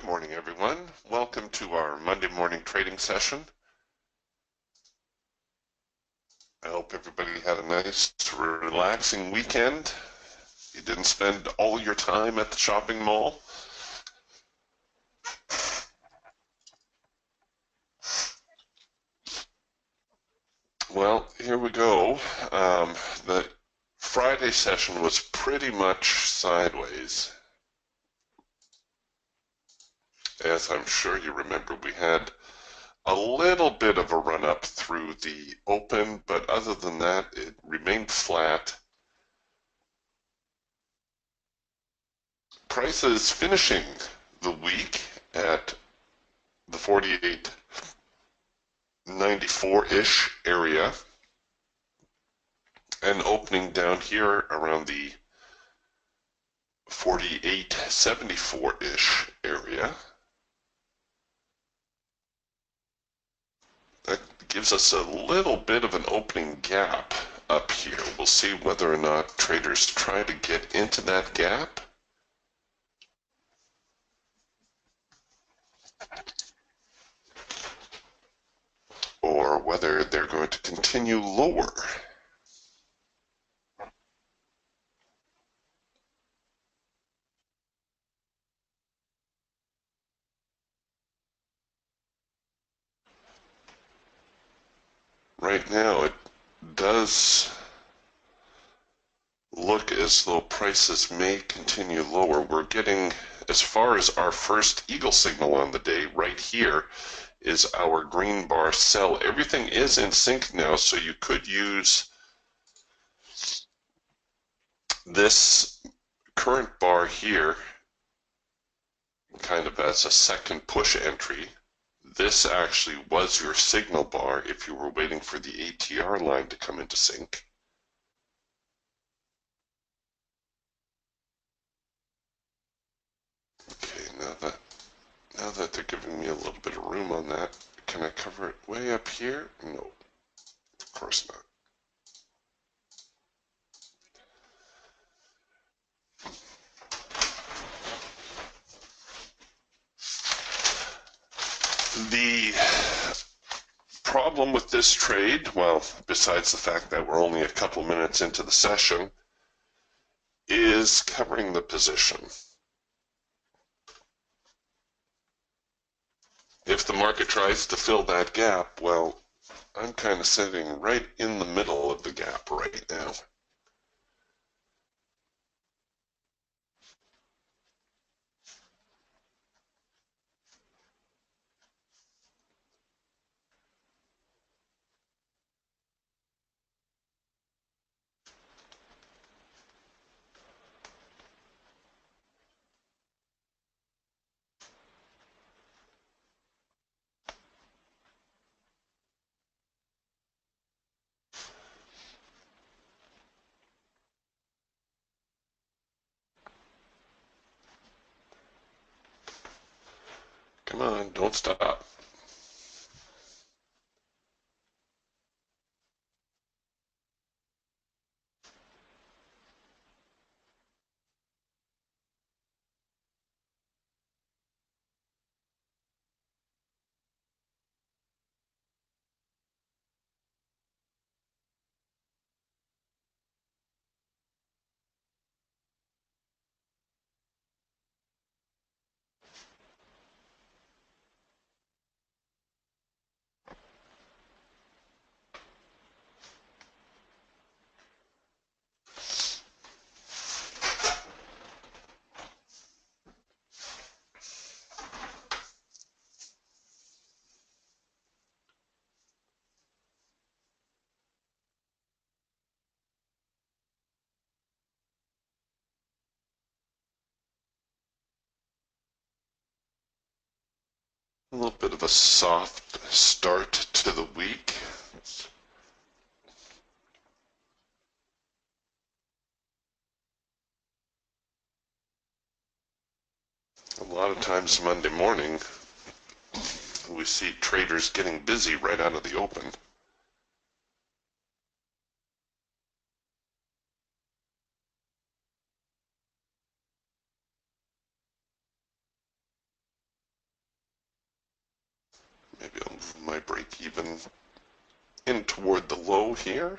morning, everyone. Welcome to our Monday morning trading session. I hope everybody had a nice, relaxing weekend. You didn't spend all your time at the shopping mall. Well, here we go. The Friday session was pretty much sideways. As I'm sure you remember, we had a little bit of a run up through the open, but other than that, it remained flat. Prices finishing the week at the 48.94-ish area and opening down here around the 48.74-ish area. That gives us a little bit of an opening gap up here. We'll see whether or not traders try to get into that gap. Or whether they're going to continue lower. Right now, it does look as though prices may continue lower. We're getting, as far as our first eagle signal on the day, right here is our green bar sell. Everything is in sync now, so you could use this current bar here kind of as a second push entry. This actually was your signal bar if you were waiting for the ATR line to come into sync. Okay, now that they're giving me a little bit of room on that, can I cover it way up here? No, of course not. The problem with this trade, well, besides the fact that we're only a couple minutes into the session, is covering the position. If the market tries to fill that gap, well, I'm kind of sitting right in the middle of the gap right now. Come on, don't stop. A little bit of a soft start to the week. A lot of times Monday morning, we see traders getting busy right out of the open. my break even in toward the low here.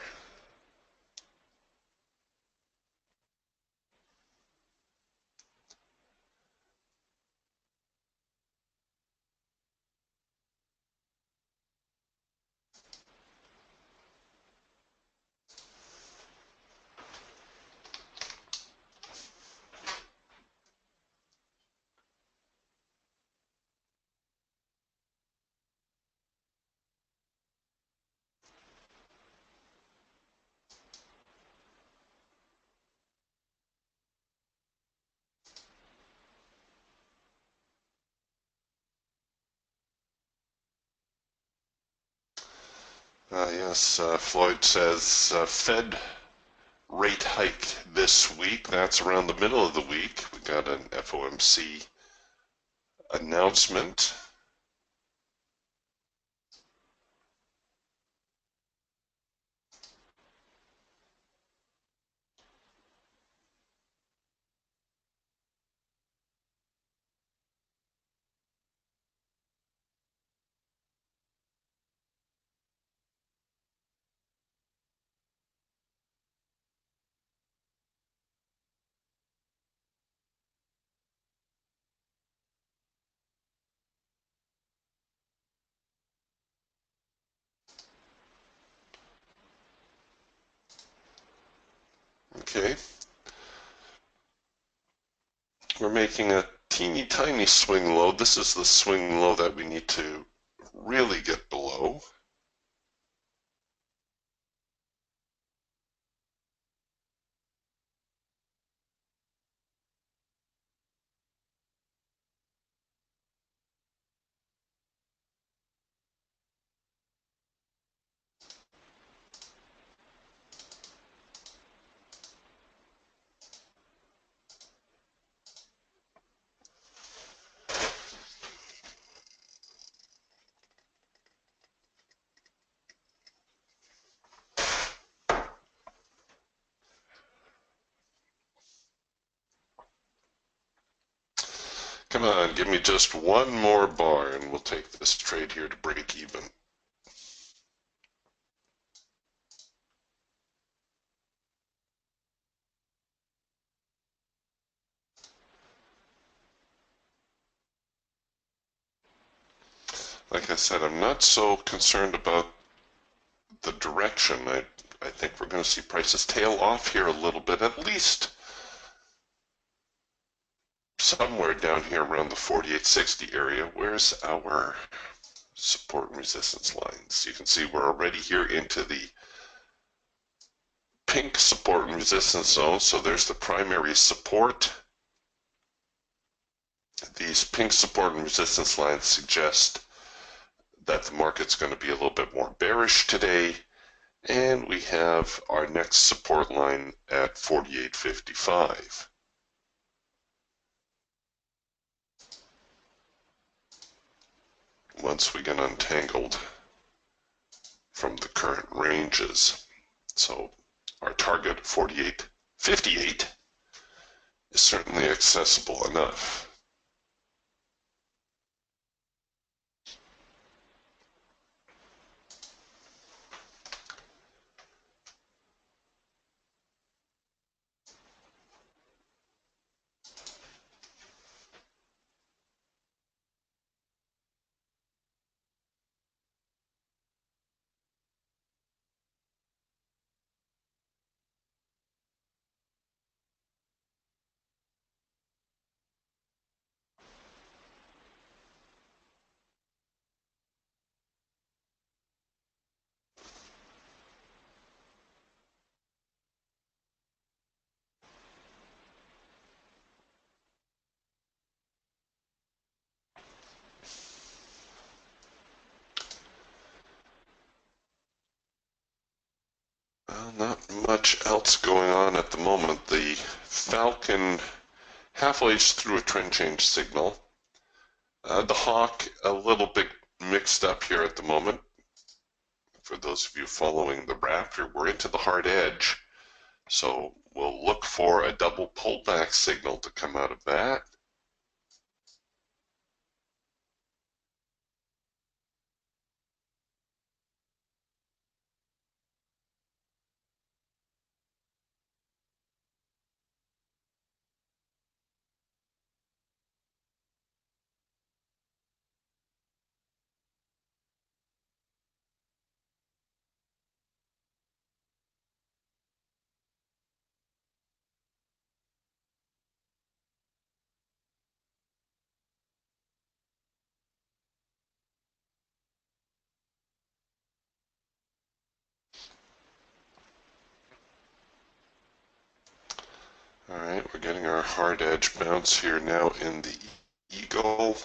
Yes, Floyd says Fed rate hike this week. That's around the middle of the week. We got an FOMC announcement. Okay. We're making a teeny tiny swing low. This is the swing low that we need to really get below. Come on, give me just one more bar and we'll take this trade here to break even. Like I said, I'm not so concerned about the direction. I think we're going to see prices tail off here a little bit, at least somewhere down here around the 48.60 area. Where's our support and resistance lines? You can see we're already here into the pink support and resistance zone. So there's the primary support. These pink support and resistance lines suggest that the market's going to be a little bit more bearish today. And we have our next support line at 48.55. Once we get untangled from the current ranges. So our target 48.58 is certainly accessible enough. Well, not much else going on at the moment. The Falcon halfway's through a trend change signal. The Hawk a little bit mixed up here at the moment. For those of you following the Raptor, we're into the hard edge. So we'll look for a double pullback signal to come out of that. All right, we're getting our hard edge bounce here now in the eagle.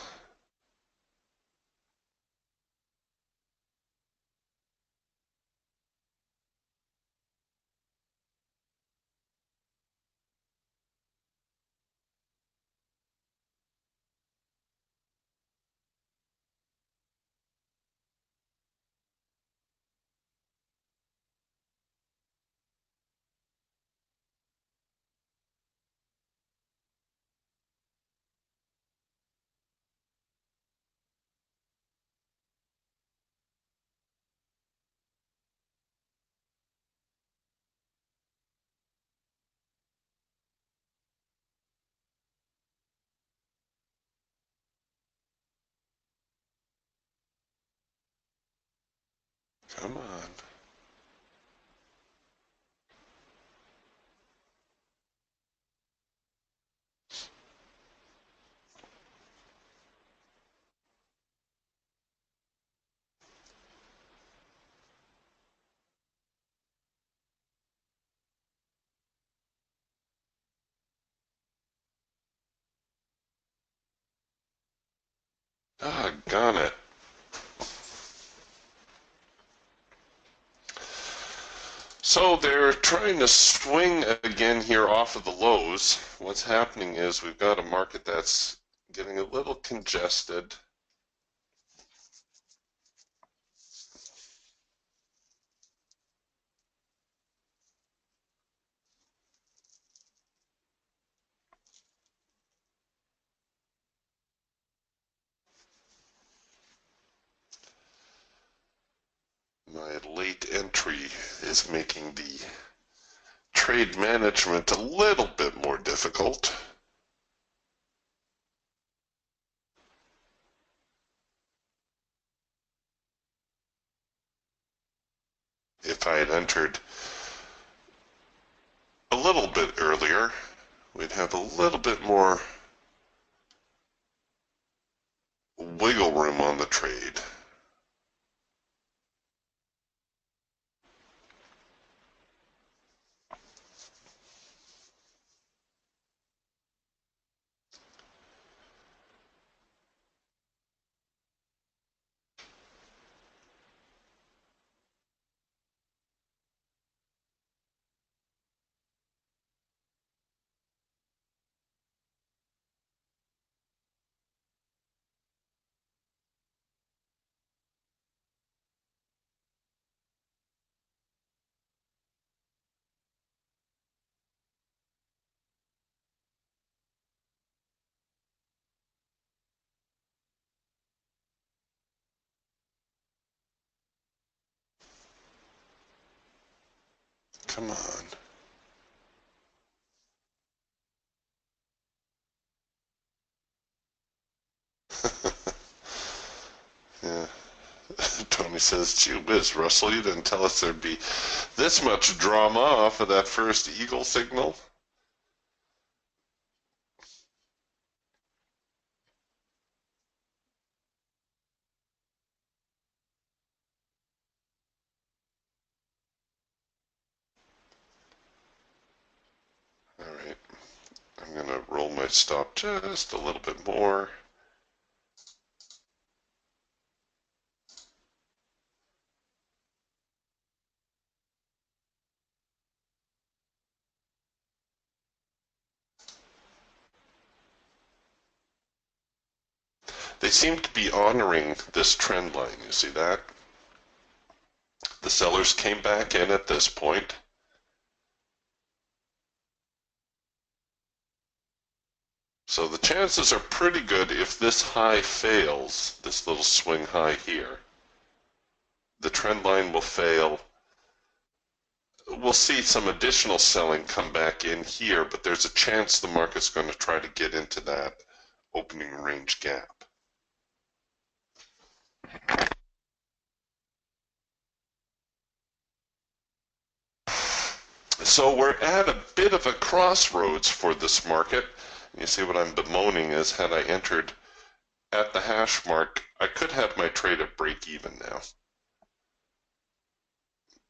Come on. Doggone it. So they're trying to swing again here off of the lows. What's happening is we've got a market that's getting a little congested. My late entry is making the trade management a little bit more difficult. If I had entered a little bit earlier, we'd have a little bit more wiggle room on the trade. Come on. Yeah. Tony says, gee whiz, Russell, you didn't tell us there'd be this much drama off of that first eagle signal. All right, I'm going to roll my stop just a little bit more. They seem to be honoring this trend line. You see that? The sellers came back in at this point. So the chances are pretty good if this high fails, this little swing high here, the trend line will fail. We'll see some additional selling come back in here, but there's a chance the market's going to try to get into that opening range gap. So we're at a bit of a crossroads for this market. You see what I'm bemoaning is had I entered at the hash mark, I could have my trade at break even now.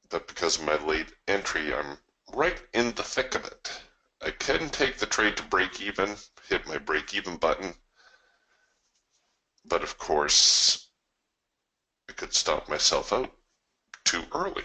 But because of my late entry, I'm right in the thick of it. I can take the trade to break even, hit my break even button, but of course I could stop myself out too early.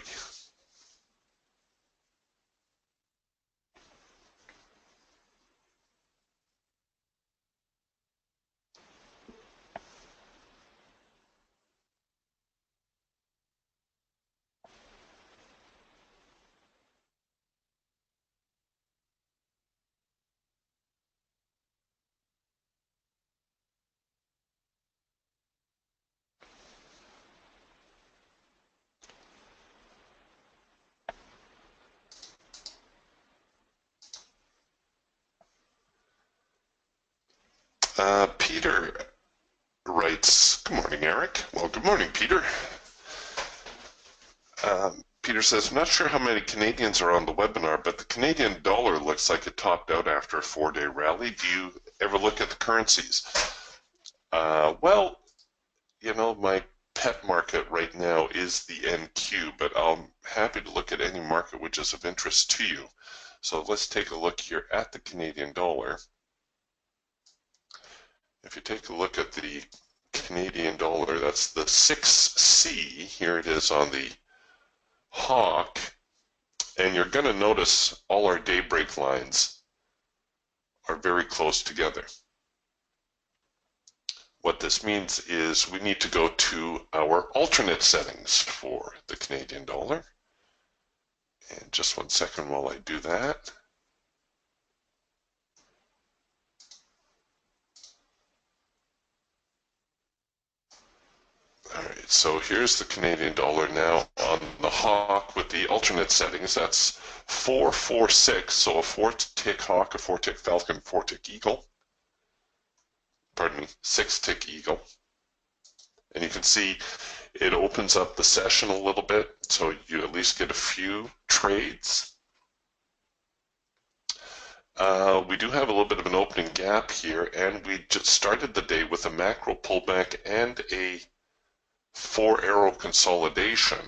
Peter writes, good morning, Eric. Well, good morning, Peter. Peter says, I'm not sure how many Canadians are on the webinar, but the Canadian dollar looks like it topped out after a 4-day rally. Do you ever look at the currencies? Well, you know, my pet market right now is the NQ, but I'm happy to look at any market which is of interest to you. So let's take a look here at the Canadian dollar. If you take a look at the Canadian dollar, that's the 6C. Here it is on the Hawk. And you're going to notice all our daybreak lines are very close together. What this means is we need to go to our alternate settings for the Canadian dollar. And just 1 second while I do that. All right, so here's the Canadian dollar now on the Hawk with the alternate settings. That's 446, so a 4-tick Hawk, a 4-tick Falcon, 4-tick Eagle. Pardon me, 6-tick Eagle. And you can see it opens up the session a little bit, so you at least get a few trades. We do have a little bit of an opening gap here, and we just started the day with a macro pullback and a 4-arrow consolidation.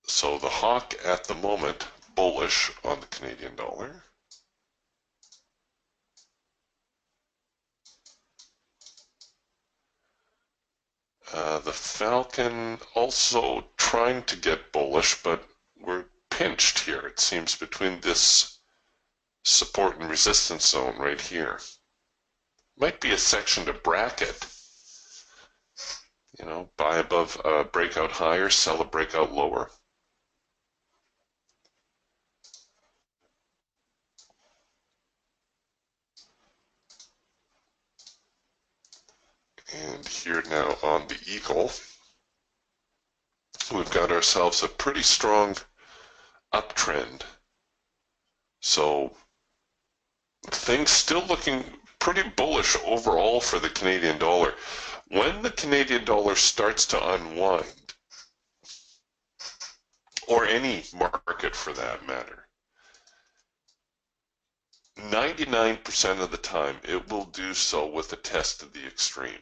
So the Hawk at the moment, bullish on the Canadian dollar. The Falcon also trying to get bullish, but we're pinched here, it seems, between this support and resistance zone right here. Might be a section to bracket. You know, buy above a breakout higher, sell a breakout lower. And here now on the Eagle, we've got ourselves a pretty strong uptrend. So things still looking pretty bullish overall for the Canadian dollar. When the Canadian dollar starts to unwind, or any market for that matter, 99% of the time it will do so with a test of the extreme.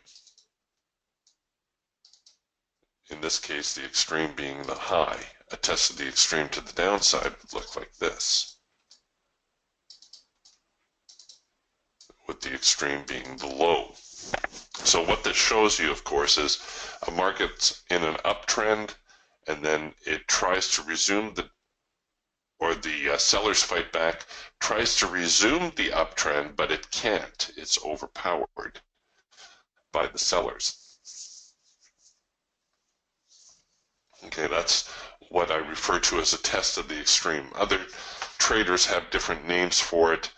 In this case, the extreme being the high. A test of the extreme to the downside would look like this, with the extreme being the low. So what this shows you, of course, is a market's in an uptrend, and then it tries to resume the sellers fight back, tries to resume the uptrend, but it can't. It's overpowered by the sellers. Okay, that's what I refer to as a test of the extreme. Other traders have different names for it.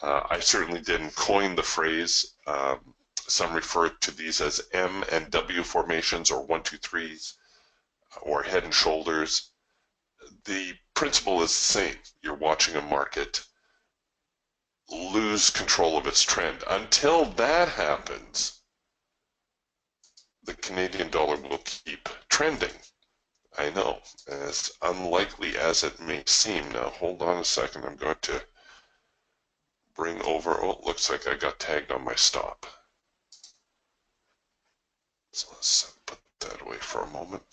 I certainly didn't coin the phrase. Some refer to these as M and W formations, or 1, 2, 3s, or head and shoulders. The principle is the same. You're watching a market lose control of its trend. Until that happens, the Canadian dollar will keep trending. I know, as unlikely as it may seem. Now, hold on a second. I'm going to bring over, oh, it looks like I got tagged on my stop. So let's put that away for a moment.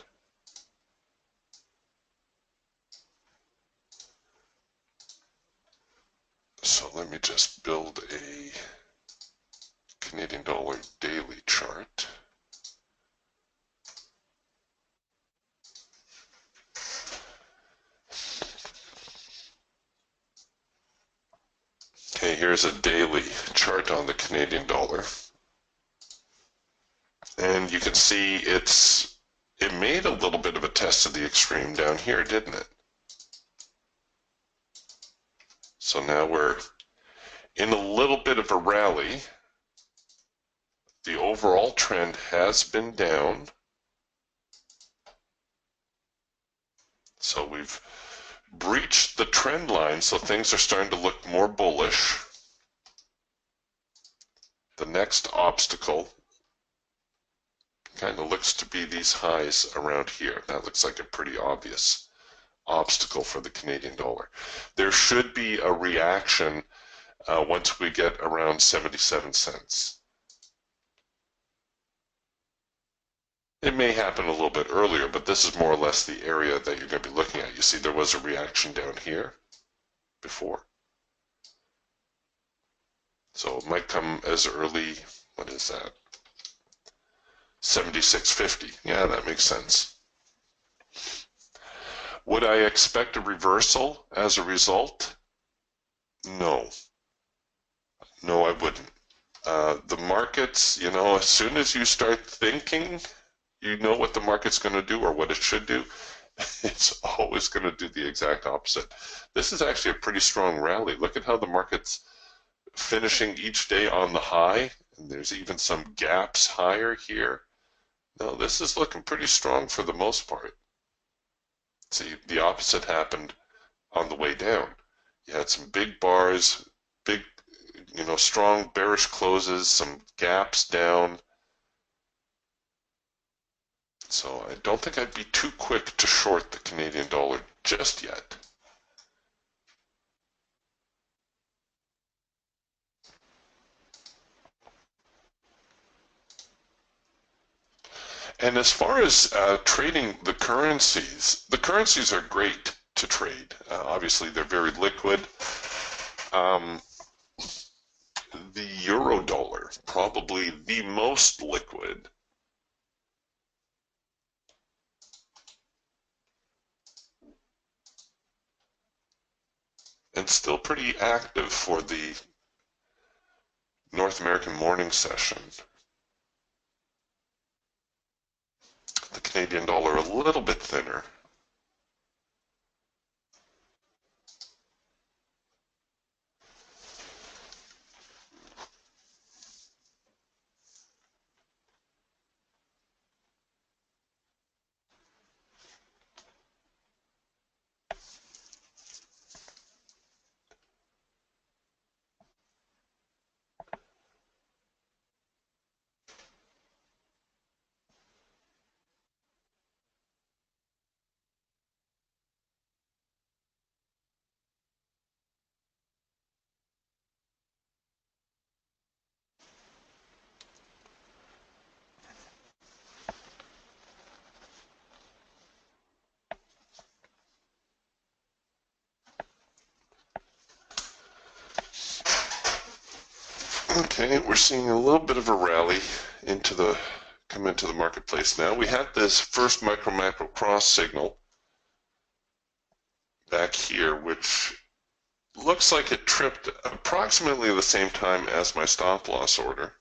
So let me just build a Canadian dollar daily chart. Okay, here's a daily chart on the Canadian dollar. And you can see it made a little bit of a test of the extreme down here, didn't it? So now we're in a little bit of a rally. The overall trend has been down. So we've breached the trend line, so things are starting to look more bullish. The next obstacle kind of looks to be these highs around here. That looks like a pretty obvious obstacle for the Canadian dollar. There should be a reaction once we get around 77 cents. It may happen a little bit earlier, but this is more or less the area that you're going to be looking at. You see there was a reaction down here before. So it might come as early, what is that? 76.50. Yeah, that makes sense. Would I expect a reversal as a result? No. No, I wouldn't. The markets, as soon as you start thinking you know what the market's going to do or what it should do, it's always going to do the exact opposite. This is actually a pretty strong rally. Look at how the market's finishing each day on the high, and there's even some gaps higher here. No, this is looking pretty strong for the most part. See, the opposite happened on the way down. You had some big bars, big, strong bearish closes, some gaps down. So I don't think I'd be too quick to short the Canadian dollar just yet. And as far as trading the currencies are great to trade. Obviously, they're very liquid. The euro dollar, probably the most liquid. And still pretty active for the North American morning session. The Canadian dollar a little bit thinner. Okay, we're seeing a little bit of a rally come into the marketplace now. We had this first micro-macro cross signal back here, which looks like it tripped approximately the same time as my stop loss order.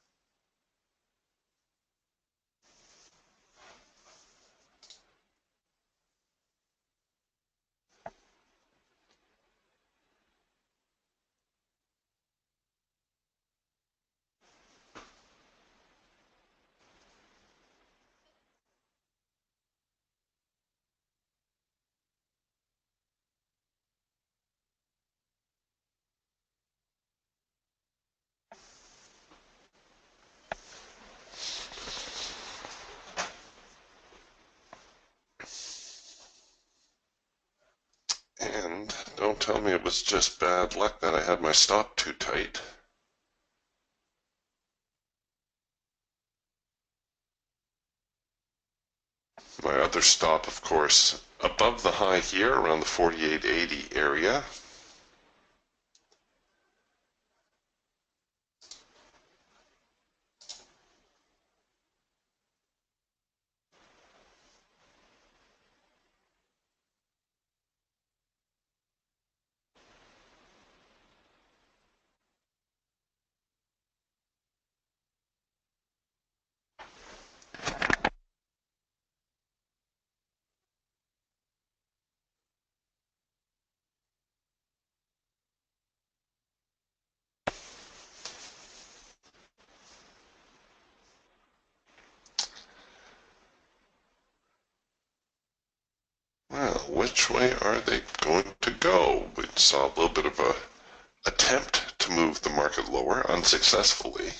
And don't tell me it was just bad luck that I had my stop too tight. My other stop, of course, above the high here around the 48.80 area. which way are they going to go? We saw a little bit of a attempt to move the market lower unsuccessfully.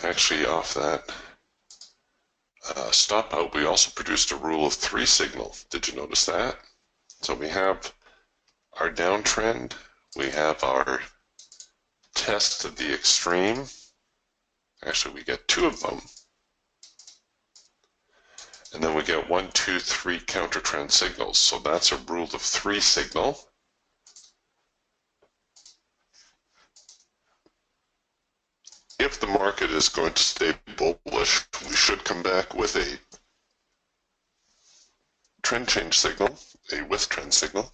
Actually, off that stop out, we also produced a rule of 3 signal. Did you notice that? So we have our downtrend, we have our test of the extreme. Actually, we get 2 of them. And then we get 1, 2, 3 counter trend signals. So that's a rule of 3 signal. If the market is going to stay bullish, we should come back with a trend change signal, a with trend signal.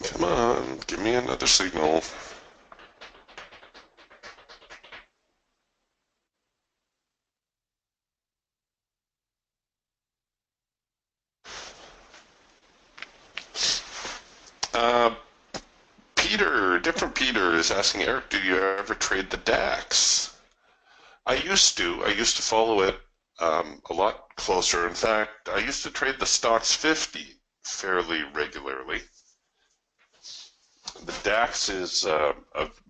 Come on, give me another signal. Different Peter is asking, Eric, do you ever trade the DAX? I used to. I used to follow it a lot closer. In fact, I used to trade the Stocks 50 fairly regularly. The DAX is a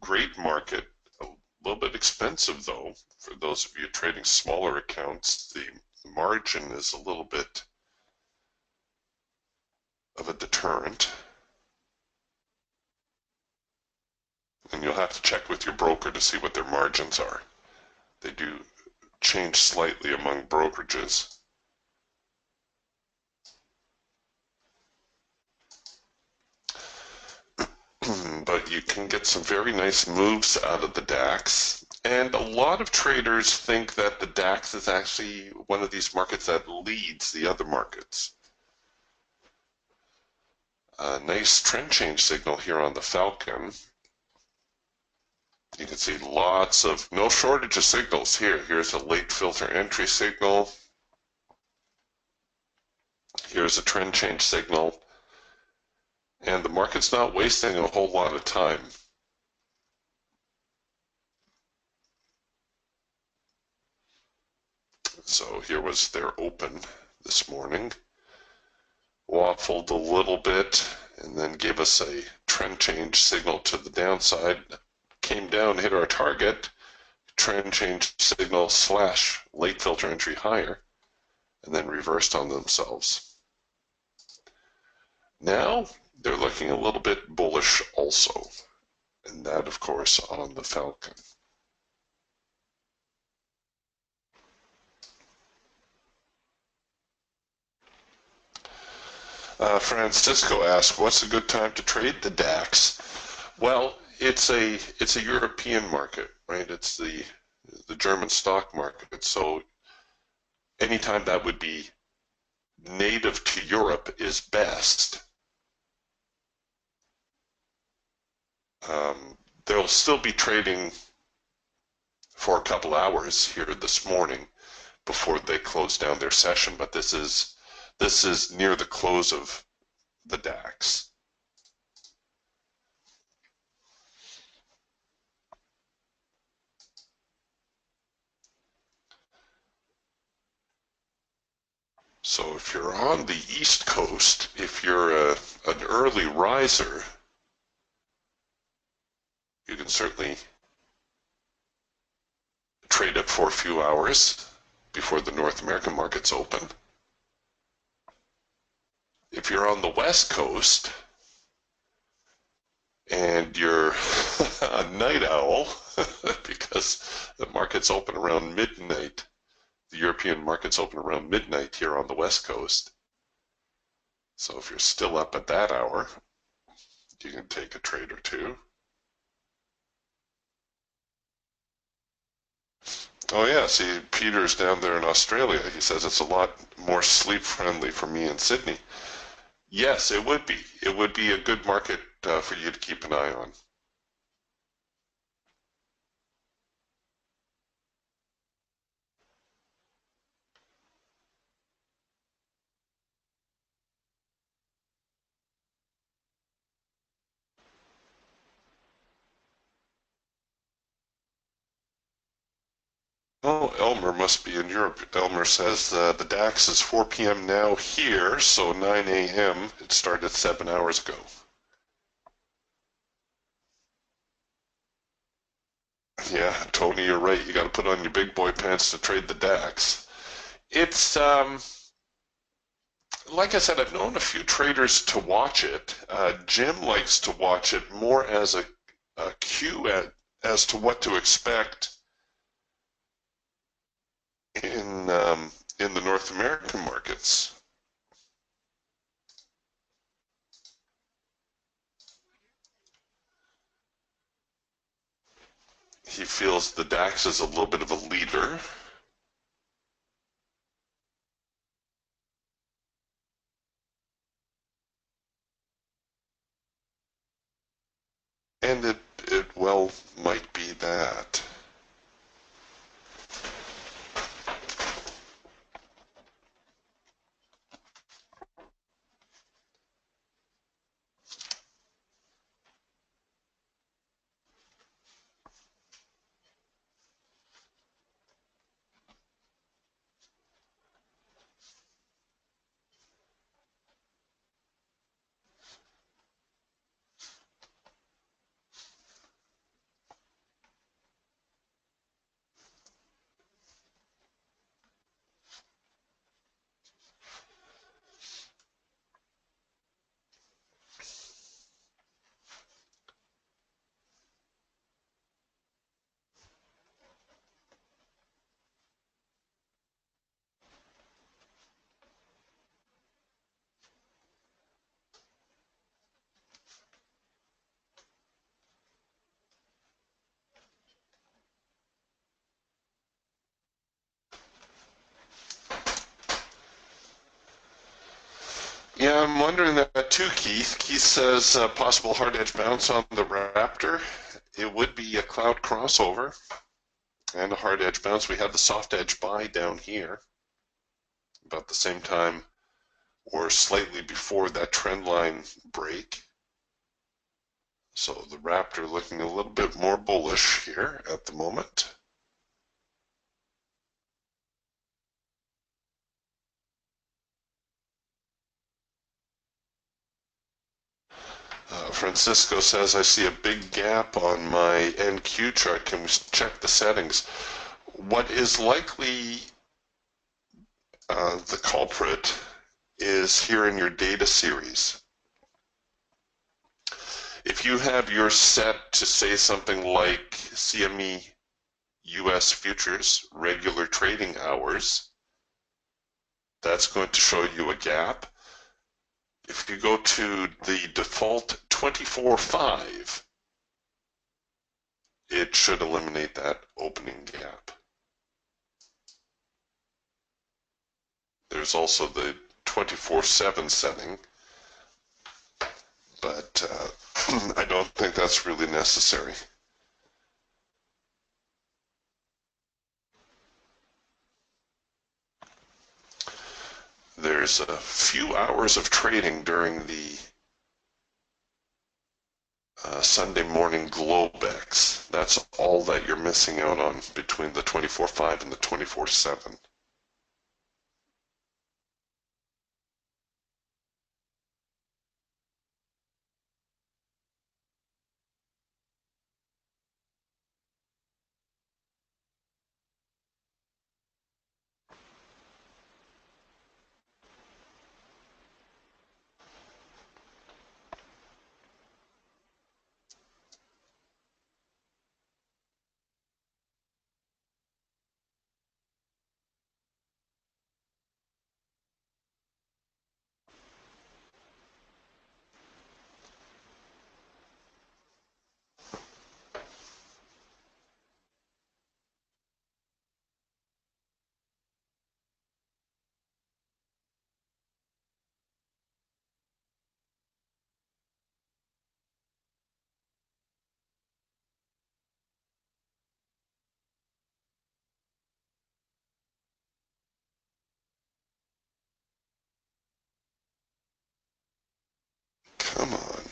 great market, a little bit expensive though. For those of you trading smaller accounts, the margin is a little bit of a deterrent. And you'll have to check with your broker to see what their margins are. They do change slightly among brokerages. But you can get some very nice moves out of the DAX. And a lot of traders think that the DAX is actually one of these markets that leads the other markets. A nice trend change signal here on the Falcon. You can see lots of, no shortage of signals here. Here's a late filter entry signal. Here's a trend change signal. And the market's not wasting a whole lot of time. So here was their open this morning. Waffled a little bit and then gave us a trend change signal to the downside. Came down, hit our target, trend change signal slash late filter entry higher, and then reversed on themselves. Now they're looking a little bit bullish also, and that of course on the Falcon. Francisco asked, what's a good time to trade the DAX? Well, it's a European market, right? It's the German stock market. So anytime that would be native to Europe is best. They'll still be trading for a couple hours here this morning before they close down their session, but this is near the close of the DAX. So if you're on the East Coast, if you're an early riser, you can certainly trade it for a few hours before the North American markets open. If you're on the West Coast and you're a night owl, because the markets open around midnight, the European markets open around midnight here on the West Coast. So if you're still up at that hour, you can take a trade or two. Oh yeah, see, Peter's down there in Australia. He says it's a lot more sleep friendly for me in Sydney. Yes, it would be. It would be a good market for you to keep an eye on. Oh, Elmer must be in Europe. Elmer says the DAX is 4 p.m. now here, so 9 a.m. It started 7 hours ago. Yeah, Tony, you're right. You got to put on your big boy pants to trade the DAX. It's like I said, I've known a few traders to watch it. Jim likes to watch it more as a cue as to what to expect in the North American markets. He feels the DAX is a little bit of a leader. And it well might be that. Yeah, I'm wondering that too, Keith. Keith says possible hard edge bounce on the Raptor. It would be a cloud crossover and a hard edge bounce. We had the soft edge buy down here about the same time or slightly before that trend line break. So the Raptor looking a little bit more bullish here at the moment. Francisco says, I see a big gap on my NQ chart. Can we check the settings? What is likely the culprit is here in your data series. If you have yours set to say something like CME US futures regular trading hours, that's going to show you a gap. If you go to the default 24/5, it should eliminate that opening gap. There's also the 24/7 setting, but I don't think that's really necessary. There's a few hours of trading during the Sunday morning Globex. That's all that you're missing out on between the 24/5 and the 24/7. Come on.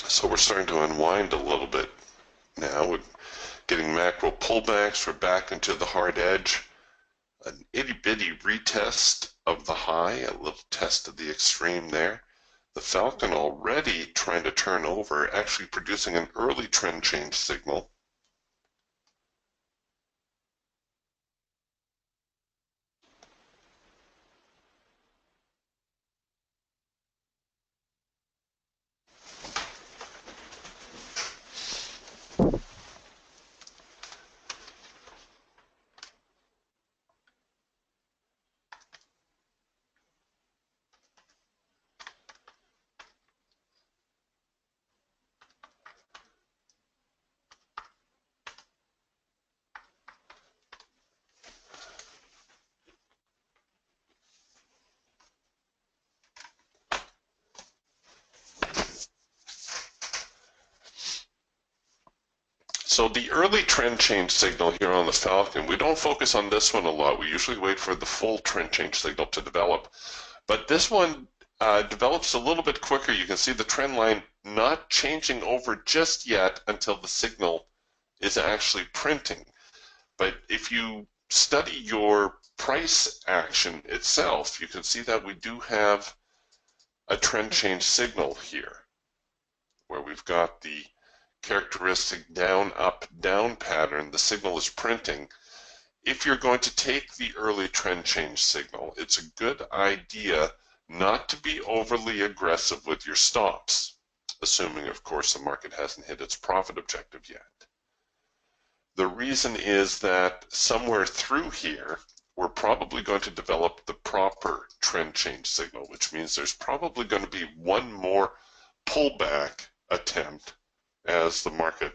So we're starting to unwind a little bit now. We're getting macro pullbacks. We're back into the hard edge. An itty-bitty retest of the high, a little test of the extreme there. The Falcon already trying to turn over, actually producing an early trend change signal. So the early trend change signal here on the Falcon, we don't focus on this one a lot. We usually wait for the full trend change signal to develop. But this one develops a little bit quicker. You can see the trend line not changing over just yet until the signal is actually printing. But if you study your price action itself, you can see that we do have a trend change signal here, where we've got the characteristic down, up, down pattern. The signal is printing. If you're going to take the early trend change signal, it's a good idea not to be overly aggressive with your stops, assuming, of course, the market hasn't hit its profit objective yet. The reason is that somewhere through here, we're probably going to develop the proper trend change signal, which means there's probably going to be one more pullback attempt as the market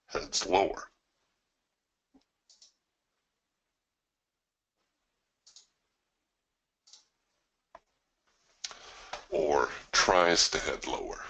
heads lower. Or tries to head lower.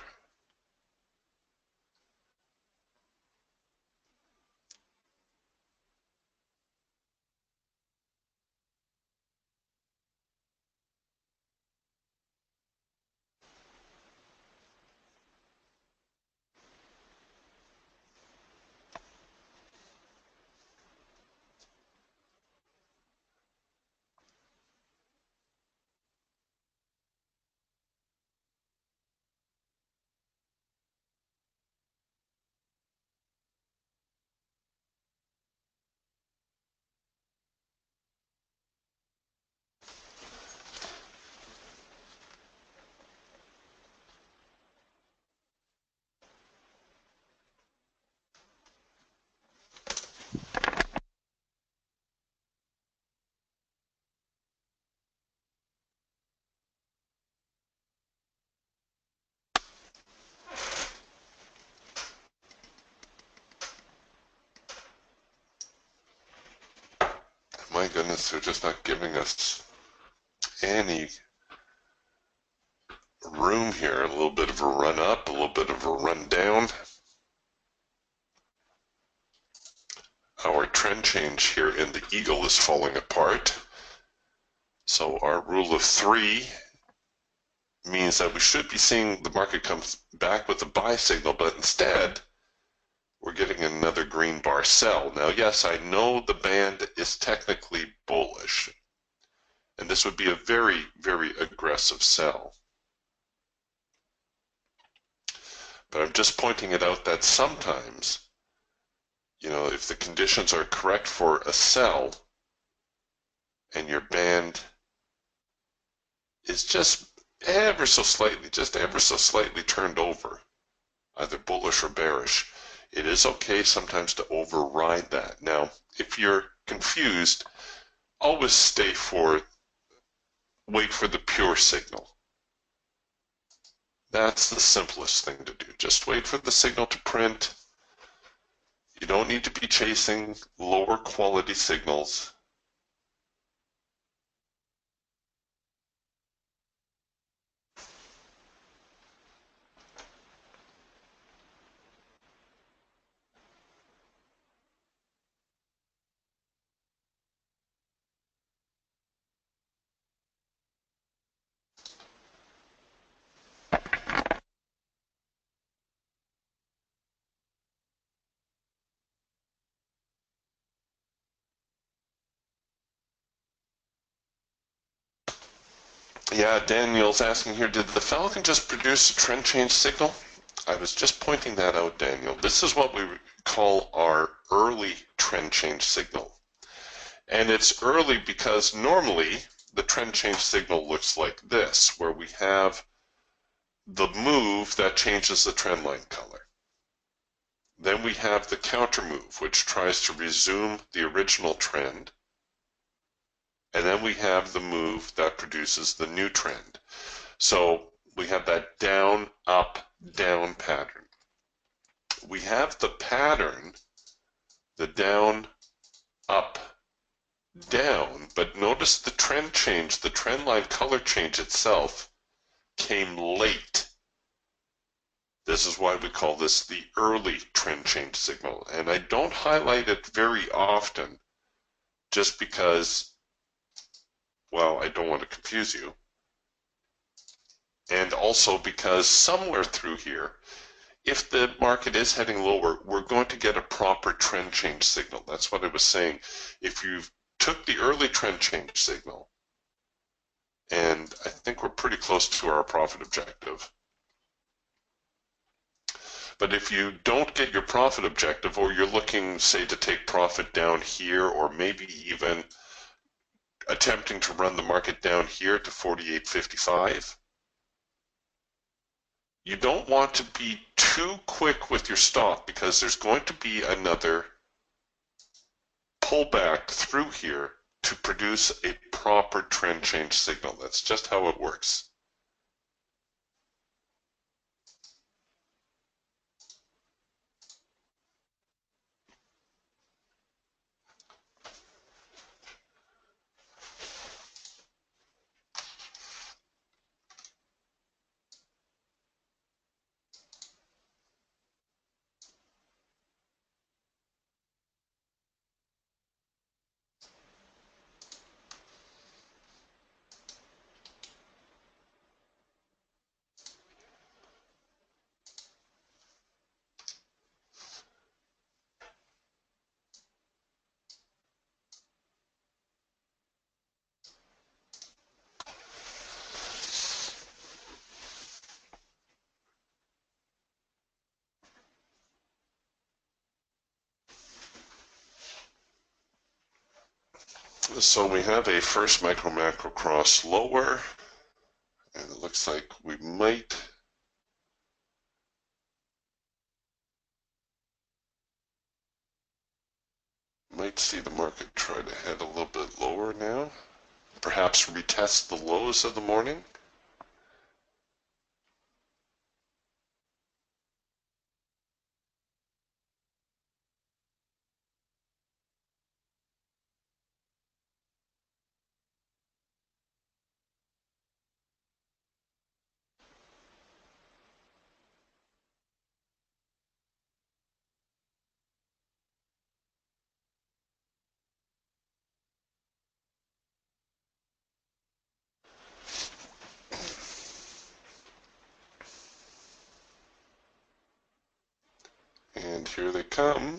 my goodness, they're just not giving us any room here. A little bit of a run up, a little bit of a run down. Our trend change here in the eagle is falling apart. So our rule of three means that we should be seeing the market come back with a buy signal, but instead we're getting another green bar sell. Now, yes, I know the band is technically bullish, and this would be a very, very aggressive sell. But I'm just pointing it out that sometimes, if the conditions are correct for a sell and your band is just ever so slightly turned over, either bullish or bearish, it is okay sometimes to override that. Now, if you're confused, always wait for the pure signal. That's the simplest thing to do. Just wait for the signal to print. You don't need to be chasing lower quality signals. Yeah, Daniel's asking here, did the Falcon just produce a trend change signal? I was just pointing that out, Daniel. This is what we call our early trend change signal. And it's early because normally the trend change signal looks like this, where we have the move that changes the trend line color. Then we have the counter move, which tries to resume the original trend. And then we have the move that produces the new trend. So we have that down, up, down pattern. We have the pattern, the down, up, down, but notice the trend change, the trend line color change itself came late. This is why we call this the early trend change signal. And I don't highlight it very often just because, well, I don't want to confuse you. And also because somewhere through here, if the market is heading lower, we're going to get a proper trend change signal. That's what I was saying. If you took the early trend change signal, and I think we're pretty close to our profit objective. But if you don't get your profit objective, or you're looking, say, to take profit down here, or maybe even attempting to run the market down here to 48.55, you don't want to be too quick with your stop because there's going to be another pullback through here to produce a proper trend change signal. That's just how it works. So we have a first micro macro cross lower, and it looks like we might see the market try to head a little bit lower now. Perhaps retest the lows of the morning. And here they come.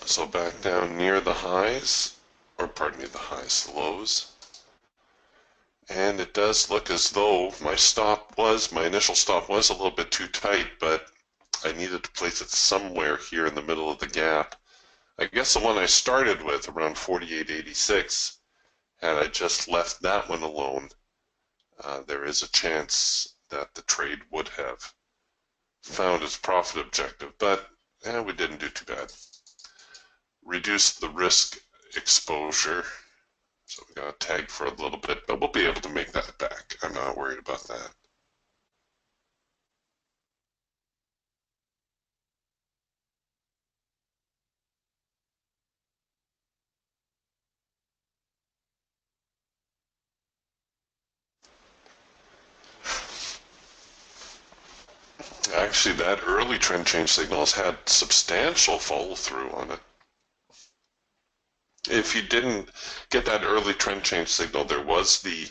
So back down near the highs, or pardon me, the highs, the lows. And it does look as though my initial stop was a little bit too tight, but I needed to place it somewhere here in the middle of the gap. I guess the one I started with, around 48.86, had I just left that one alone, there is a chance that the trade would have found its profit objective, but we didn't do too bad. Reduced the risk exposure, so we got tagged for a little bit, but we'll be able to make that back. I'm not worried about that. Actually, that early trend change signal has had substantial follow through on it. If you didn't get that early trend change signal, there was the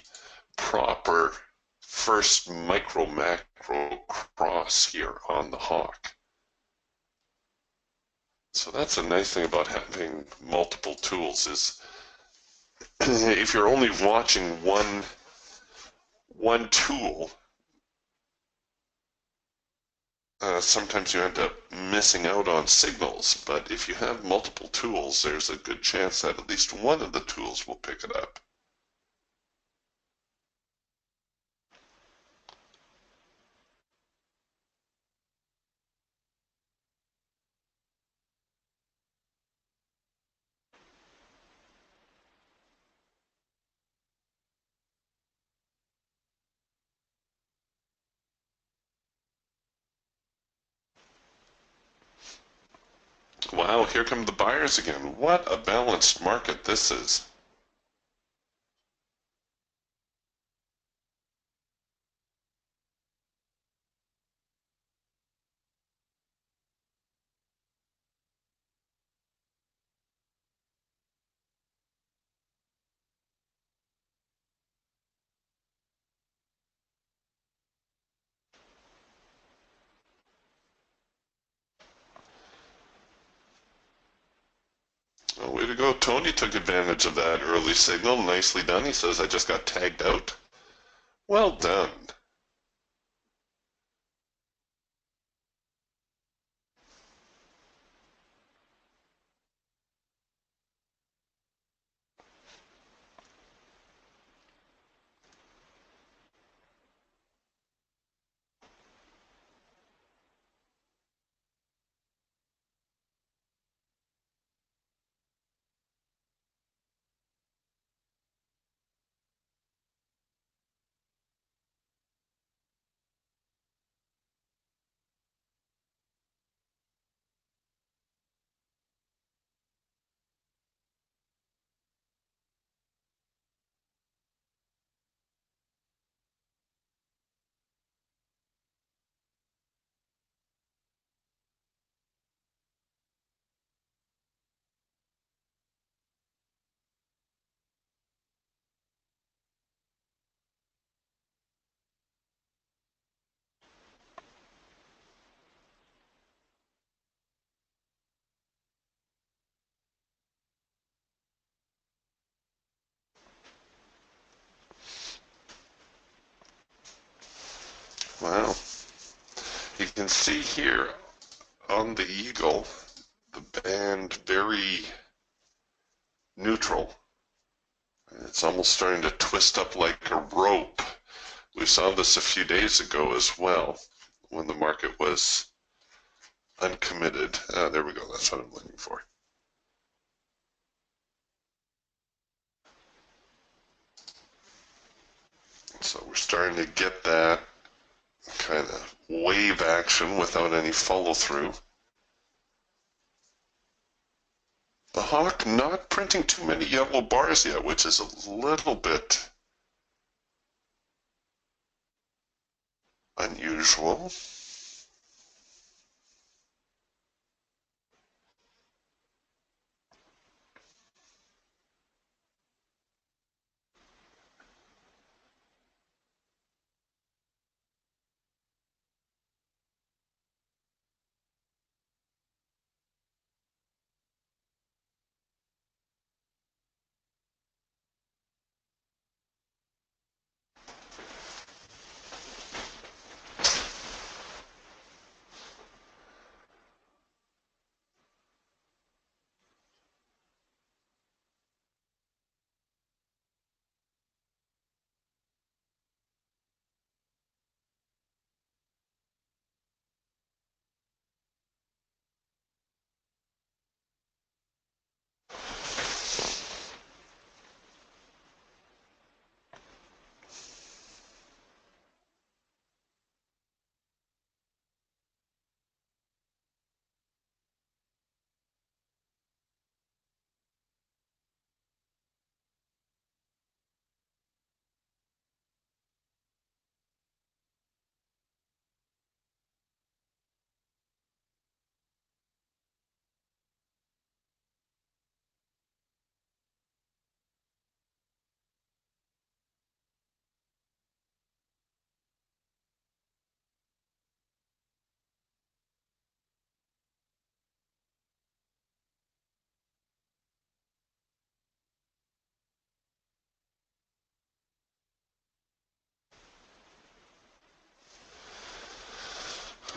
proper first micro macro cross here on the hawk. So that's a nice thing about having multiple tools is if you're only watching one tool, sometimes you end up missing out on signals, but if you have multiple tools, there's a good chance that at least one of the tools will pick it up. Wow, here come the buyers again. What a balanced market this is. Well, way to go. Tony took advantage of that early signal. Nicely done. He says, I just got tagged out. Well done. Wow. You can see here on the eagle, the band very neutral. It's almost starting to twist up like a rope. We saw this a few days ago as well, when the market was uncommitted. There we go, that's what I'm looking for. So we're starting to get that kind of wave action without any follow through. The hawk not printing too many yellow bars yet, which is a little bit unusual. usual.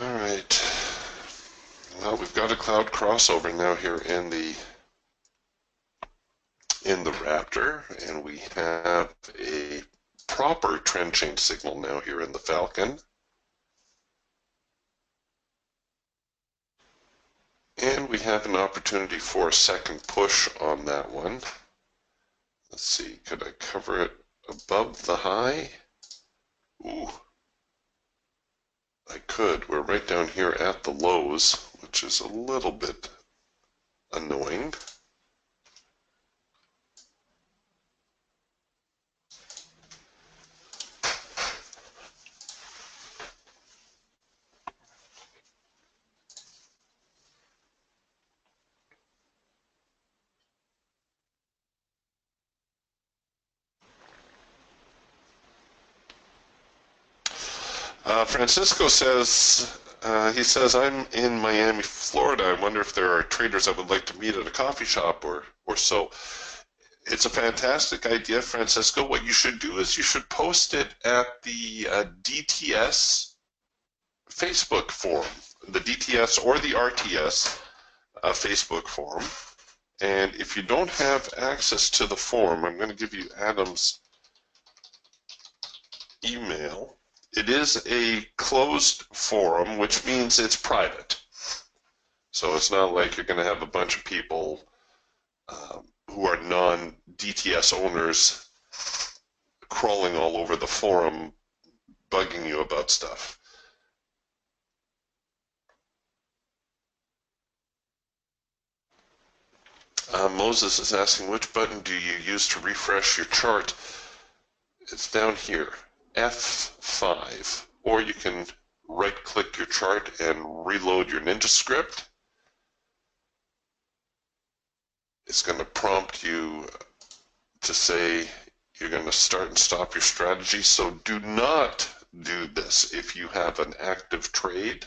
All right. Well, we've got a cloud crossover now here in the Raptor, and we have a proper trend change signal now here in the Falcon. And we have an opportunity for a second push on that one. Let's see, could I cover it above the high? Ooh, I could. We're right down here at the lows, which is a little bit annoying. Francisco says, he says, I'm in Miami, Florida. I wonder if there are traders that would like to meet at a coffee shop or so. It's a fantastic idea, Francisco. What you should do is you should post it at the DTS Facebook forum, the DTS or the RTS Facebook forum. And if you don't have access to the forum, I'm going to give you Adam's email. It is a closed forum, which means it's private. So it's not like you're going to have a bunch of people who are non-DTS owners crawling all over the forum, bugging you about stuff. Moses is asking, which button do you use to refresh your chart? It's down here, F5. Or you can right-click your chart and reload your NinjaScript. It's going to prompt you to say you're going to start and stop your strategy. So do not do this if you have an active trade,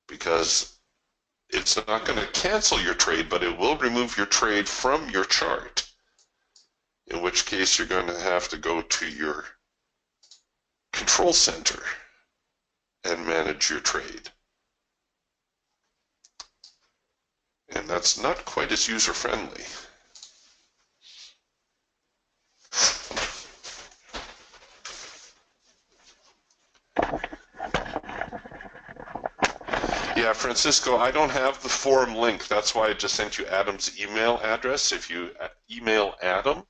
because it's not going to cancel your trade, but it will remove your trade from your chart, in which case you're going to have to go to your control center and manage your trade. And that's not quite as user-friendly. Yeah, Francisco, I don't have the forum link. That's why I just sent you Adam's email address. If you email Adam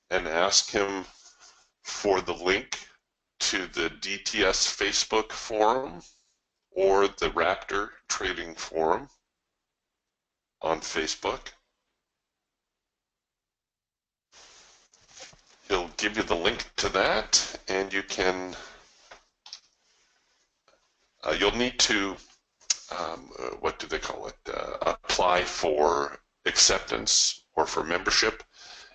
and ask him for the link to the DTS Facebook forum or the Raptor Trading Forum on Facebook, he'll give you the link to that, and you can You'll need to, what do they call it, apply for acceptance or for membership.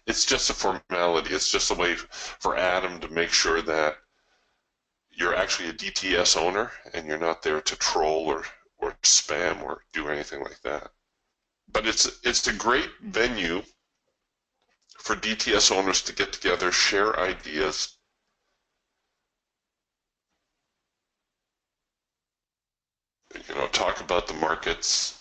It's just a formality. It's just a way for Adam to make sure that you're actually a DTS owner and you're not there to troll or spam or do anything like that. But it's a great venue for DTS owners to get together, share ideas, talk about the markets.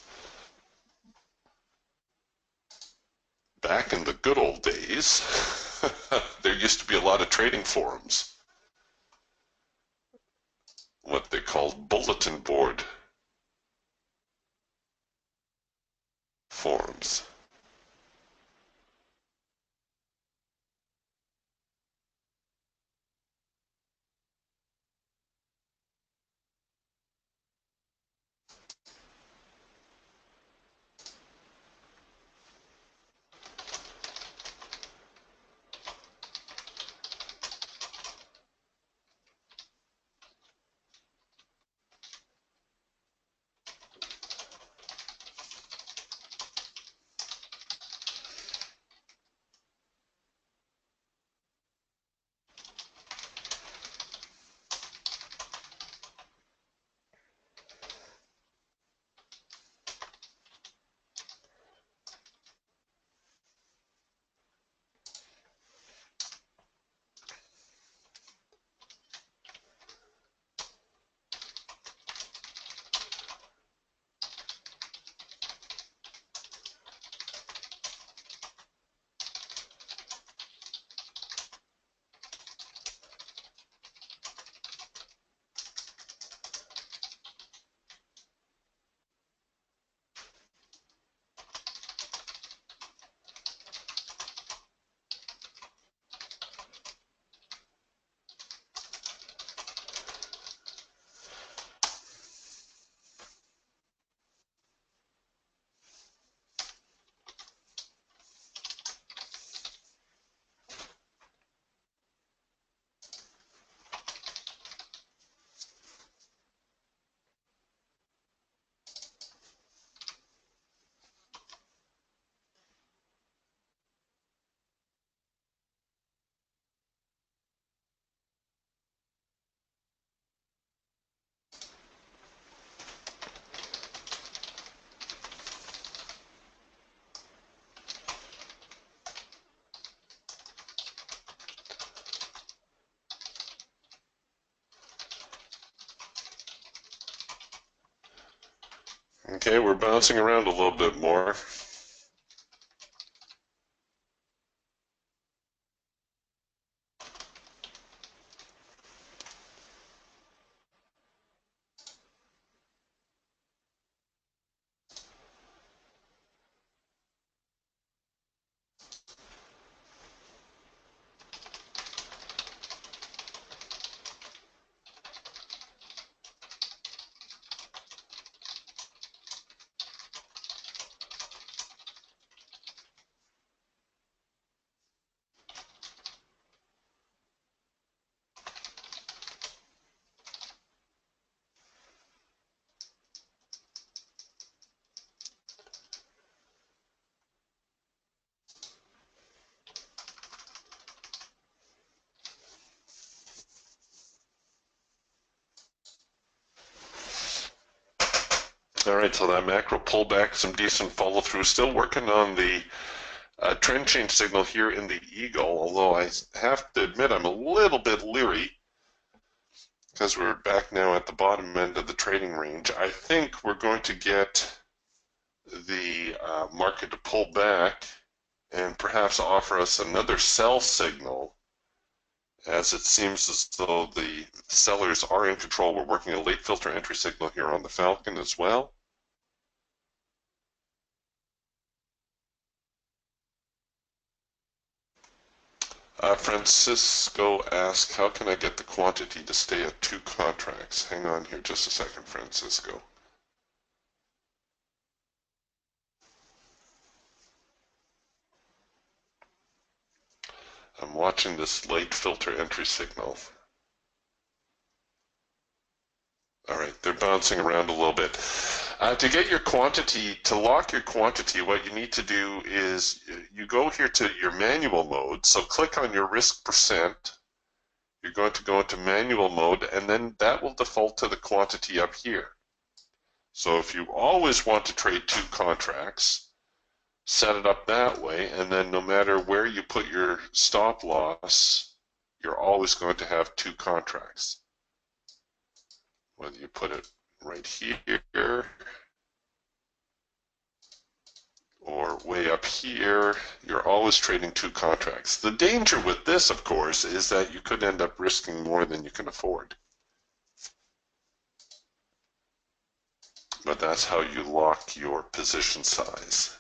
Back in the good old days, there used to be a lot of trading forums, what they called bulletin board forums. Okay, we're bouncing around a little bit more. All right, so that macro pullback, some decent follow through. Still working on the trend change signal here in the Eagle, although I have to admit I'm a little bit leery because we're back now at the bottom end of the trading range. I think we're going to get the market to pull back and perhaps offer us another sell signal, as it seems as though the sellers are in control. We're working a late filter entry signal here on the Falcon as well. Francisco asks, how can I get the quantity to stay at 2 contracts? Hang on here just a second, Francisco. I'm watching this late filter entry signal. All right, they're bouncing around a little bit. To get your quantity, to lock your quantity, what you need to do is you go here to your manual mode. So click on your risk percent. You're going to go into manual mode, and then that will default to the quantity up here. So if you always want to trade 2 contracts, set it up that way, and then no matter where you put your stop loss, you're always going to have 2 contracts. Whether you put it right here or way up here, you're always trading 2 contracts. The danger with this, of course, is that you could end up risking more than you can afford. But that's how you lock your position size.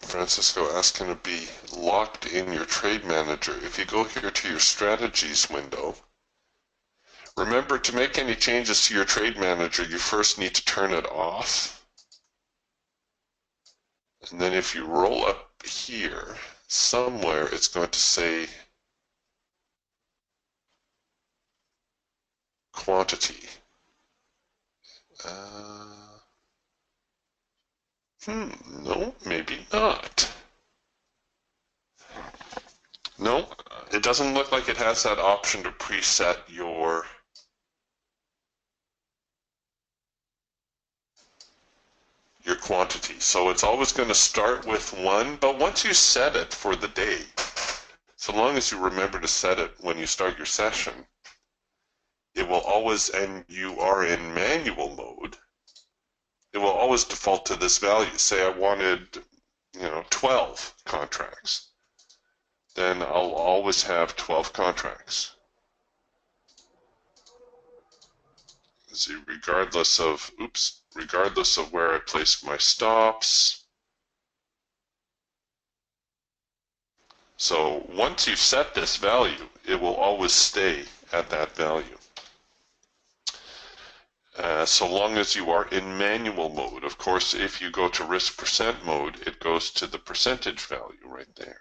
Francisco asking to be locked in your trade manager. If you go here to your strategies window, remember to make any changes to your trade manager, you first need to turn it off. And then if you roll up here, somewhere it's going to say quantity. No, maybe not. No, it doesn't look like it has that option to preset your quantity. So it's always going to start with 1, but once you set it for the day, so long as you remember to set it when you start your session, it will always, and you are in manual mode, it will always default to this value. Say I wanted, 12 contracts. Then I'll always have 12 contracts. See, regardless of where I place my stops. So once you've set this value, it will always stay at that value. So long as you are in manual mode. Of course, if you go to risk percent mode, it goes to the percentage value right there.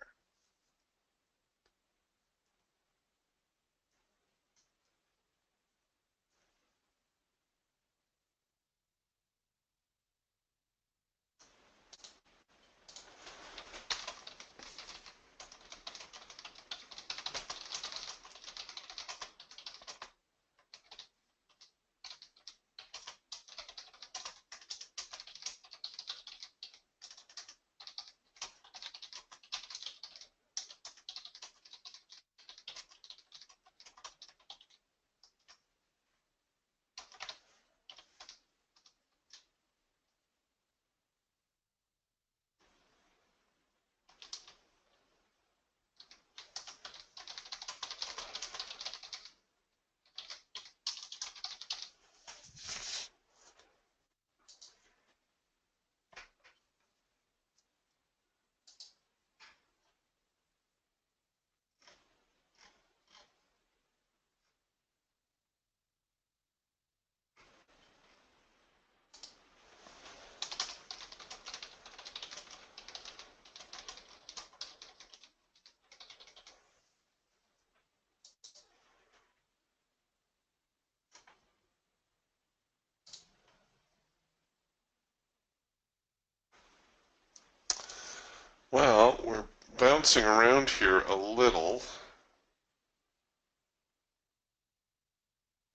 Well, we're bouncing around here a little.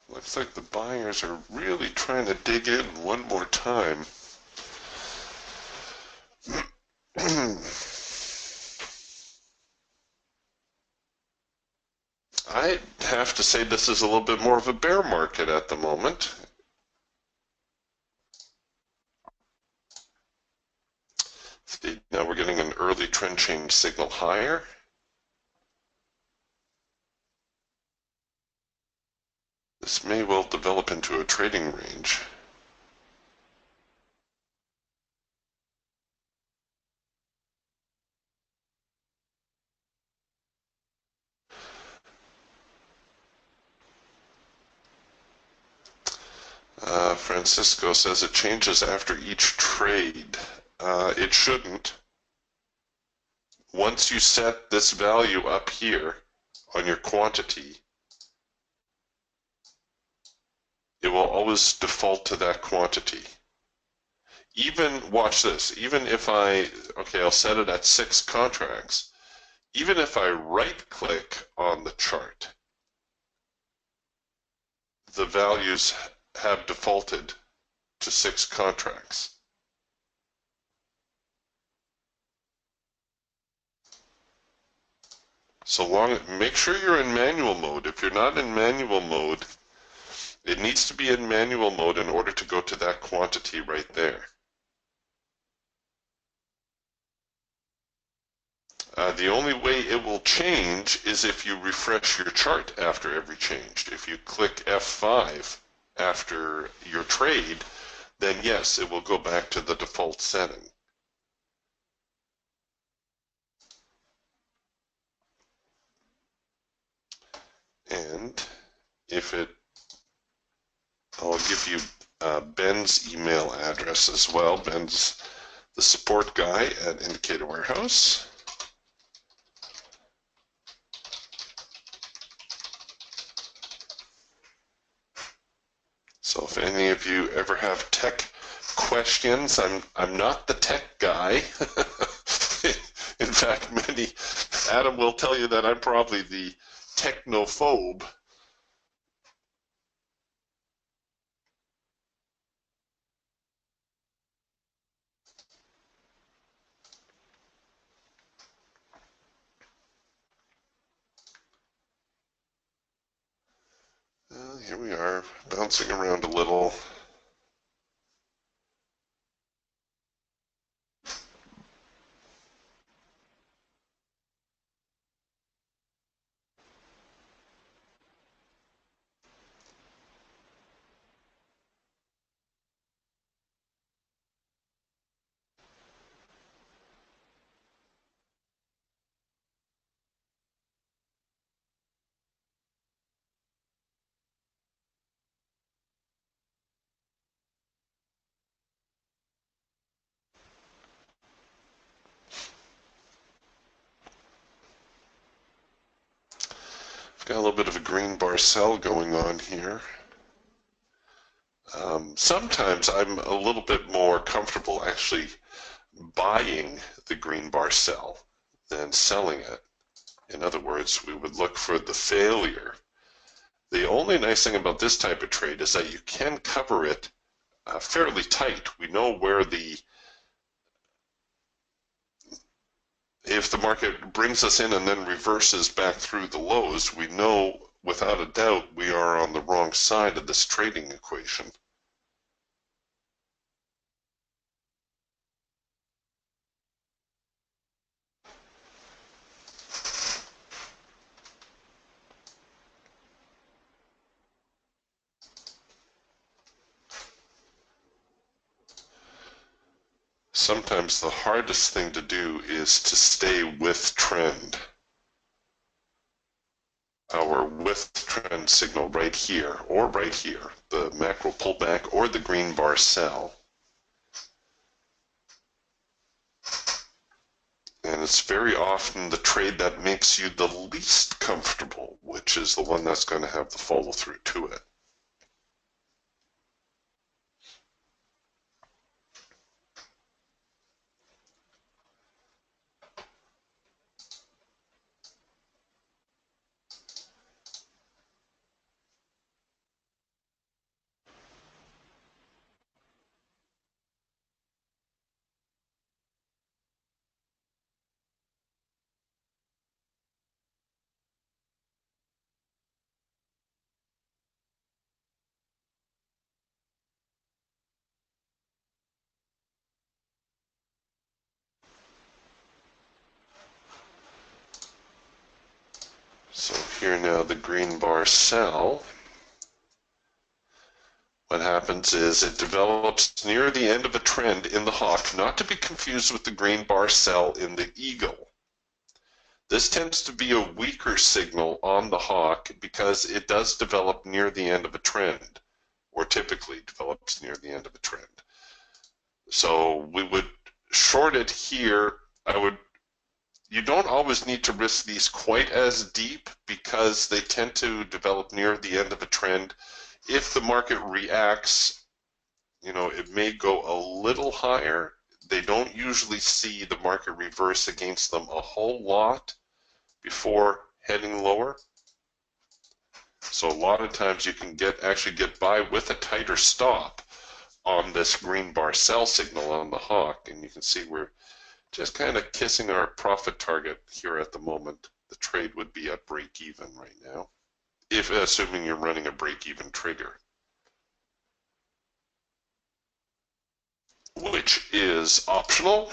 Looks like the buyers are really trying to dig in one more time. I have to say this is a little bit more of a bear market at the moment. See, now we're getting an early trend change signal higher. This may well develop into a trading range. Francisco says it changes after each trade. It shouldn't. Once you set this value up here on your quantity, it will always default to that quantity. Even, watch this, even if okay, I'll set it at 6 contracts. Even if I right-click on the chart, the values have defaulted to 6 contracts. Make sure you're in manual mode. If you're not in manual mode, it needs to be in manual mode in order to go to that quantity right there. The only way it will change is if you refresh your chart after every change. If you click F5 after your trade, then yes, it will go back to the default setting. And I'll give you Ben's email address as well. Ben's the support guy at Indicator Warehouse. So if any of you ever have tech questions, I'm not the tech guy. In fact, Adam will tell you that I'm probably the technophobe. Here we are, bouncing around a little. Got a little bit of a green bar sell going on here. Sometimes I'm a little bit more comfortable actually buying the green bar sell than selling it. In other words, we would look for the failure. The only nice thing about this type of trade is that you can cover it fairly tight. We know where if the market brings us in and then reverses back through the lows, we know without a doubt we are on the wrong side of this trading equation. Sometimes the hardest thing to do is to stay with trend. Our with trend signal right here, or right here, the macro pullback or the green bar sell. And it's very often the trade that makes you the least comfortable, which is the one that's going to have the follow through to it. So here now the green bar sell. What happens is it develops near the end of a trend in the hawk, not to be confused with the green bar sell in the eagle. This tends to be a weaker signal on the hawk because it does develop near the end of a trend, or typically develops near the end of a trend. So we would short it here. You don't always need to risk these quite as deep because they tend to develop near the end of a trend. If the market reacts, it may go a little higher. They don't usually see the market reverse against them a whole lot before heading lower. So a lot of times you can actually get by with a tighter stop on this green bar sell signal on the hawk, and you can see we're just kind of kissing our profit target here at the moment. The trade would be at break even right now, if assuming you're running a break even trigger, which is optional.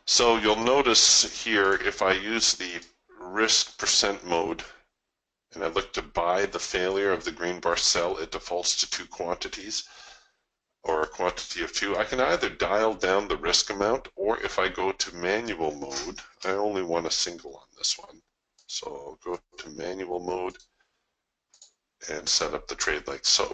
So you'll notice here, if I use the risk percent mode and I look to buy the failure of the green bar sell, it defaults to two quantities, or a quantity of two. I can either dial down the risk amount, or if I go to manual mode, I only want a single on this one. So I'll go to manual mode and set up the trade like so.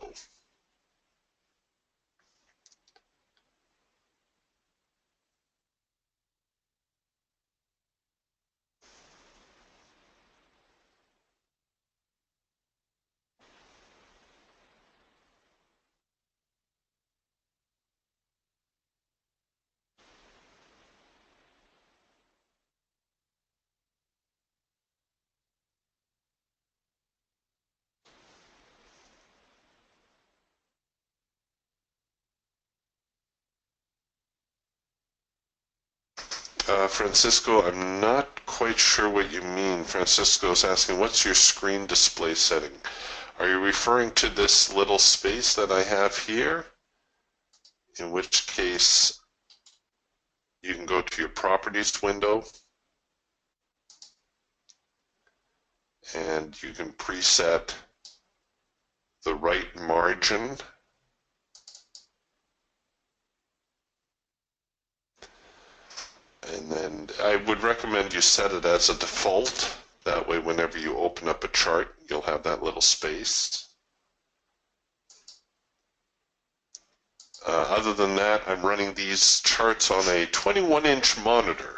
Francisco, I'm not quite sure what you mean. Francisco's asking, what's your screen display setting? Are you referring to this little space that I have here? In which case, you can go to your properties window and you can preset the right margin. And then I would recommend you set it as a default. That way, whenever you open up a chart, you'll have that little space. Other than that, I'm running these charts on a 21-inch monitor.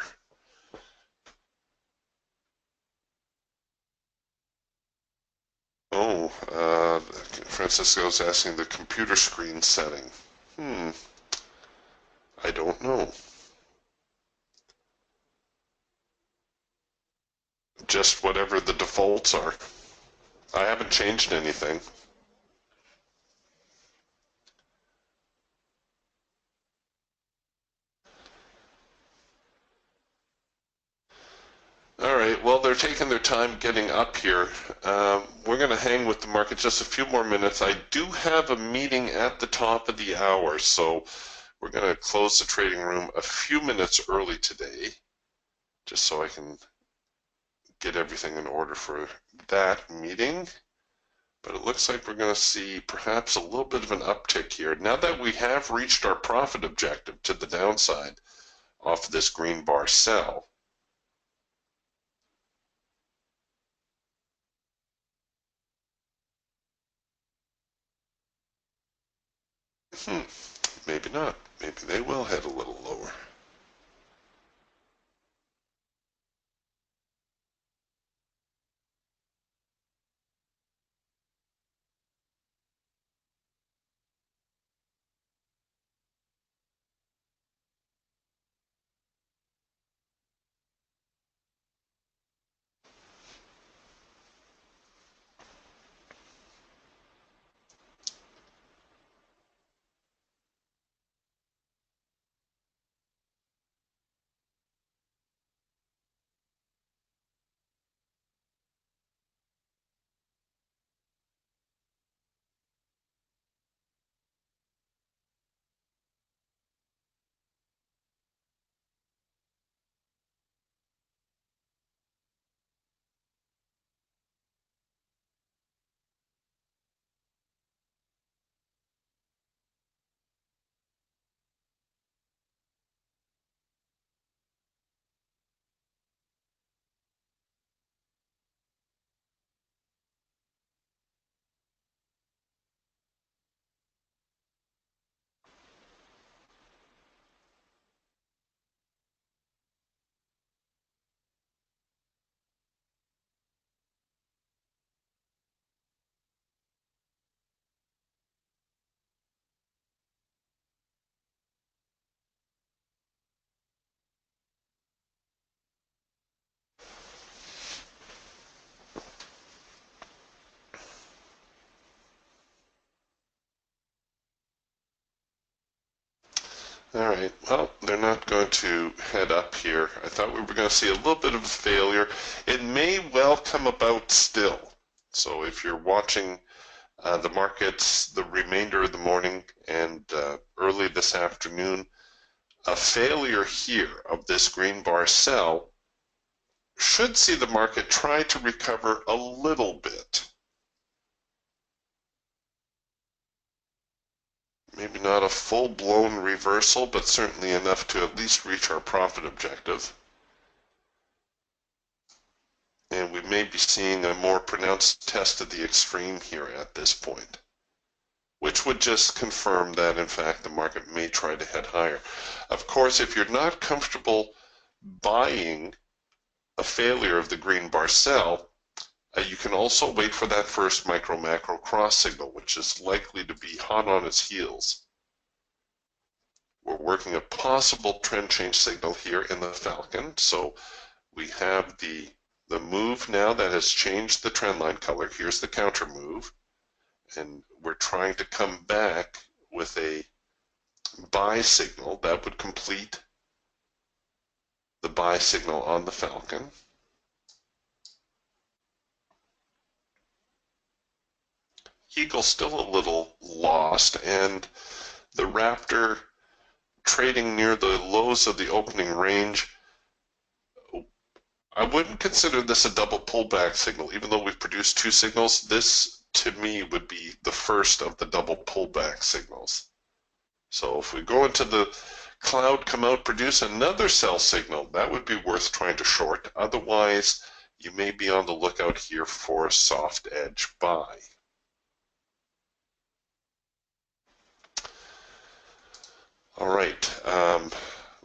Oh, Francisco's asking the computer screen setting. I don't know. Just whatever the defaults are. I haven't changed anything. All right, well, they're taking their time getting up here. We're going to hang with the market just a few more minutes. I do have a meeting at the top of the hour, so we're going to close the trading room a few minutes early today, just so I can get everything in order for that meeting. But it looks like we're going to see perhaps a little bit of an uptick here. Now that we have reached our profit objective to the downside off this green bar sell, maybe not. Maybe they will head a little lower. All right, well, they're not going to head up here. I thought we were going to see a little bit of a failure. It may well come about still. So if you're watching the markets the remainder of the morning and early this afternoon, a failure here of this green bar sell should see the market try to recover a little bit. Maybe not a full-blown reversal, but certainly enough to at least reach our profit objective. And we may be seeing a more pronounced test of the extreme here at this point, which would just confirm that, in fact, the market may try to head higher. Of course, if you're not comfortable buying a failure of the green bar sell, you can also wait for that first micro-macro cross signal, which is likely to be hot on its heels. We're working a possible trend change signal here in the Falcon. So we have the move now that has changed the trend line color. Here's the counter move. And we're trying to come back with a buy signal that would complete the buy signal on the Falcon. Eagle's still a little lost, and the Raptor trading near the lows of the opening range. I wouldn't consider this a double pullback signal. Even though we've produced two signals, this to me would be the first of the double pullback signals. So if we go into the cloud, come out, produce another sell signal, that would be worth trying to short. Otherwise, you may be on the lookout here for a soft edge buy. All right.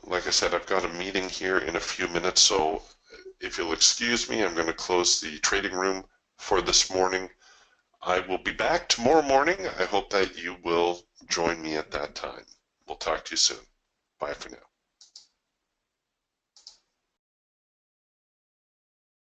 Like I said, I've got a meeting here in a few minutes, so if you'll excuse me, I'm going to close the trading room for this morning. I will be back tomorrow morning. I hope that you will join me at that time. We'll talk to you soon. Bye for now.